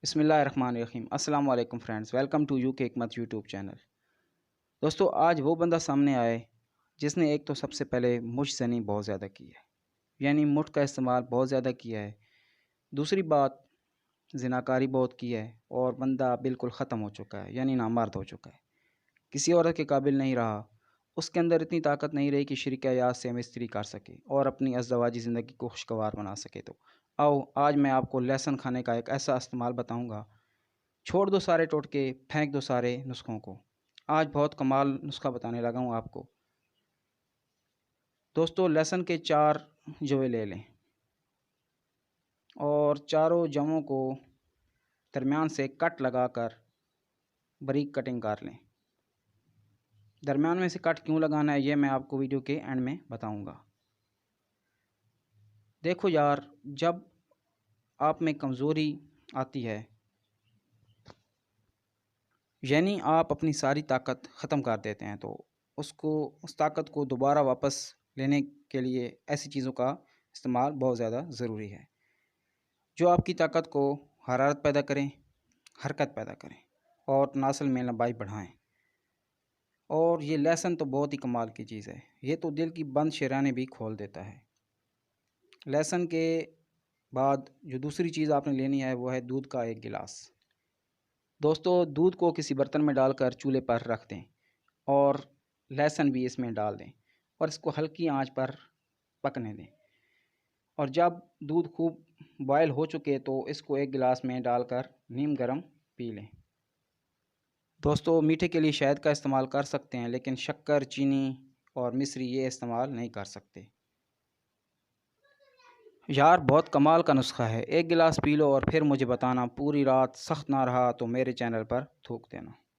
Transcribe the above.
बिस्मिल्लाहिर्रहमानिर्रहीम। अस्सलाम वालेकुम फ्रेंड्स, वेलकम टू यू के हिकमत यूट्यूब चैनल। दोस्तों, आज वो बंदा सामने आए जिसने एक तो सबसे पहले मुशज़नी बहुत ज़्यादा की है, यानी मुठ का इस्तेमाल बहुत ज़्यादा किया है। दूसरी बात, ज़िनाकारी बहुत की है और बंदा बिल्कुल ख़त्म हो चुका है, यानी नामर्द हो चुका है, किसी औरत के काबिल नहीं रहा। उसके अंदर इतनी ताकत नहीं रही कि शरीक हयात से मिस्त्री कर सके और अपनी अज़दवाजी ज़िंदगी को खुशगवार बना सके। तो आओ, आज मैं आपको लहसुन खाने का एक ऐसा इस्तेमाल बताऊंगा। छोड़ दो सारे टोटके, फेंक दो सारे नुस्ख़ों को। आज बहुत कमाल नुस्खा बताने लगा हूँ आपको। दोस्तों, लहसुन के 4 जवे ले लें और चारों जवों को दरमियान से कट लगाकर बारीक कटिंग कर लें। दरमियान में से कट क्यों लगाना है, ये मैं आपको वीडियो के एंड में बताऊंगा। देखो यार, जब आप में कमज़ोरी आती है, यानी आप अपनी सारी ताकत ख़त्म कर देते हैं, तो उस ताकत को दोबारा वापस लेने के लिए ऐसी चीज़ों का इस्तेमाल बहुत ज़्यादा ज़रूरी है जो आपकी ताकत को हरारत पैदा करें, हरकत पैदा करें और तनासल में लंबाई बढ़ाएं। और ये लहसुन तो बहुत ही कमाल की चीज़ है, ये तो दिल की बंद शरानें भी खोल देता है। लहसुन के बाद जो दूसरी चीज़ आपने लेनी है वो है दूध का 1 गिलास। दोस्तों, दूध को किसी बर्तन में डालकर चूल्हे पर रख दें और लहसुन भी इसमें डाल दें और इसको हल्की आंच पर पकने दें। और जब दूध खूब बॉयल हो चुके तो इसको 1 गिलास में डालकर नीम गर्म पी लें। दोस्तों, मीठे के लिए शहद का इस्तेमाल कर सकते हैं, लेकिन शक्कर, चीनी और मिश्री ये इस्तेमाल नहीं कर सकते। यार, बहुत कमाल का नुस्खा है। 1 गिलास पी लो और फिर मुझे बताना। पूरी रात सख्त ना रहा तो मेरे चैनल पर थूक देना।